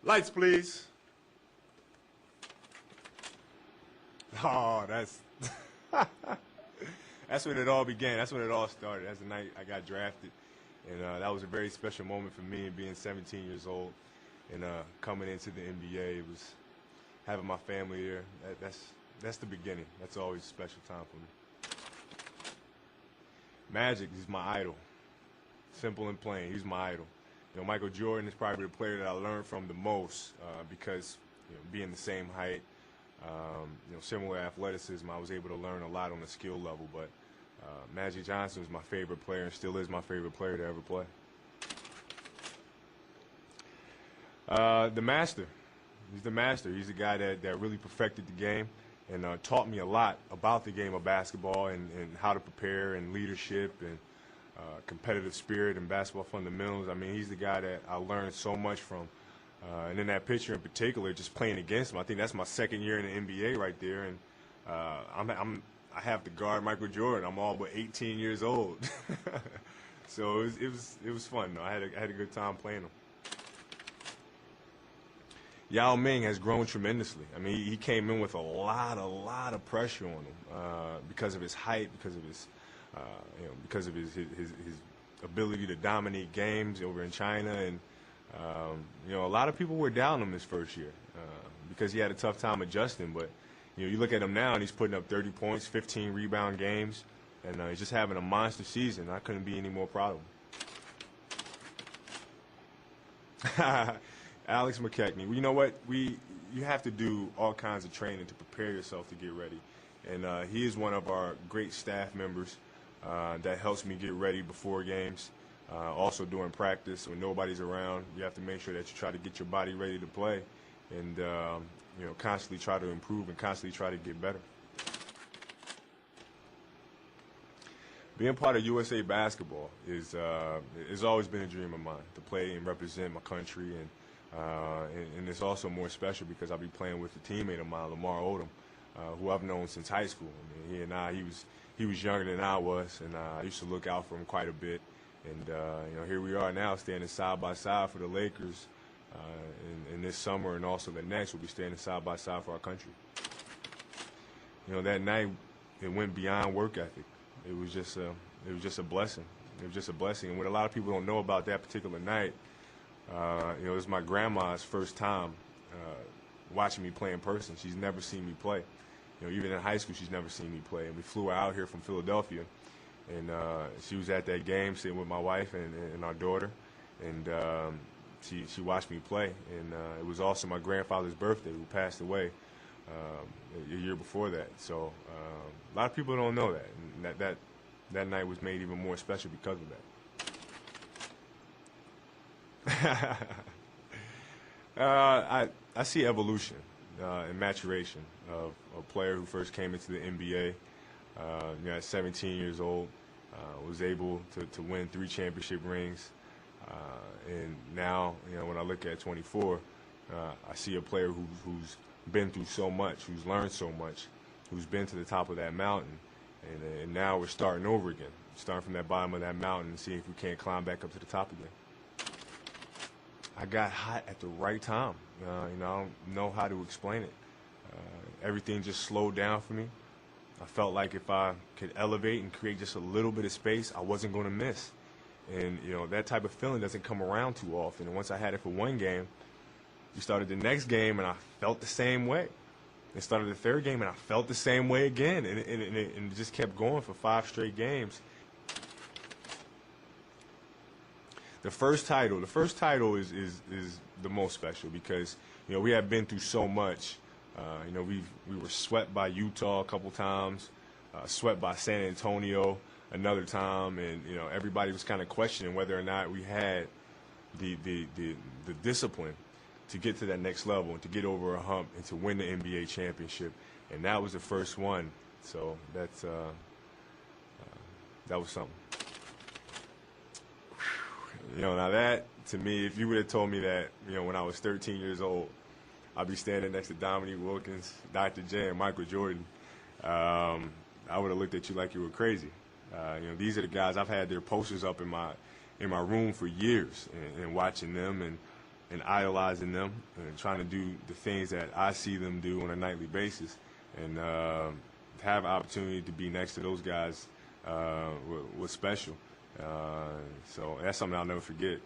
Lights, please. Oh, that's when it all began. That's when it all started. That's the night I got drafted, and that was a very special moment for me. Being 17 years old and coming into the NBA, it was having my family there. That's the beginning. That's always a special time for me. Magic is my idol. Simple and plain. He's my idol. Michael Jordan is probably the player that I learned from the most because being the same height, similar athleticism, I was able to learn a lot on the skill level. But Magic Johnson was my favorite player and still is my favorite player to ever play. The master. He's the master. He's the guy that really perfected the game and taught me a lot about the game of basketball and how to prepare and leadership and competitive spirit and basketball fundamentals. I mean, he's the guy that I learned so much from. And in that picture in particular, just playing against him, I think that's my second year in the NBA right there. And I have to guard Michael Jordan. I'm all but 18 years old. So it was fun, though. I had a good time playing him. Yao Ming has grown tremendously. I mean, he came in with a lot of pressure on him because of his height, because of his ability to dominate games over in China, and a lot of people were down him his first year because he had a tough time adjusting. But you look at him now, and he's putting up 30 points, 15 rebound games, and he's just having a monster season. I couldn't be any more proud of him. Alex McKechnie. Well, you know what? You have to do all kinds of training to prepare yourself to get ready. And he is one of our great staff members that helps me get ready before games. Also during practice when nobody's around, you have to make sure that you try to get your body ready to play and constantly try to improve and constantly try to get better. Being part of USA Basketball is always been a dream of mine, to play and represent my country, and it's also more special because I'll be playing with a teammate of mine, Lamar Odom, who I've known since high school. I mean, he was younger than I was, and I used to look out for him quite a bit. And here we are now, standing side by side for the Lakers, in this summer and also the next. We'll be standing side by side for our country. That night it went beyond work ethic. It was just a blessing. It was just a blessing. And what a lot of people don't know about that particular night, it was my grandma's first time watching me play in person. She's never seen me play. Even in high school, she's never seen me play. And we flew her out here from Philadelphia, and she was at that game sitting with my wife and our daughter, and she watched me play. And it was also my grandfather's birthday, who passed away a year before that. So a lot of people don't know that, and that night was made even more special because of that. I see evolution and maturation of a player who first came into the NBA at 17 years old, was able to win 3 championship rings, and now when I look at 24, I see a player who's been through so much, who's learned so much, who's been to the top of that mountain, and now we're starting over again, starting from that bottom of that mountain and see if we can't climb back up to the top again. I got hot at the right time. I don't know how to explain it. Everything just slowed down for me. I felt like if I could elevate and create just a little bit of space, I wasn't going to miss. And, that type of feeling doesn't come around too often. And once I had it for one game, we started the next game, and I felt the same way. And started the third game, and I felt the same way again. And it just kept going for 5 straight games. The first title is the most special because we have been through so much. We were swept by Utah a couple times, swept by San Antonio another time, and everybody was kind of questioning whether or not we had the discipline to get to that next level and to get over a hump and to win the NBA championship, and that was the first one. So that was something. Now that, to me, if you would have told me that, when I was 13 years old, I'd be standing next to Dominique Wilkins, Dr. J, and Michael Jordan, I would have looked at you like you were crazy. These are the guys. I've had their posters up in my room for years, and watching them, and and idolizing them and trying to do the things that I see them do on a nightly basis, and have opportunity to be next to those guys was special. So that's something I'll never forget.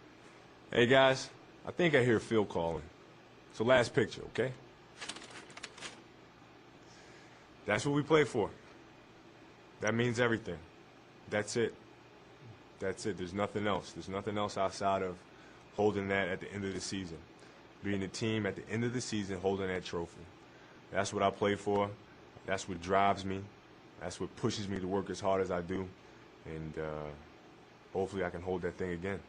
Hey guys, I think I hear Phil calling. So last picture, okay? That's what we play for. That means everything. That's it. That's it. There's nothing else. There's nothing else outside of holding that at the end of the season. Being a team at the end of the season holding that trophy. That's what I play for. That's what drives me. That's what pushes me to work as hard as I do. And hopefully I can hold that thing again.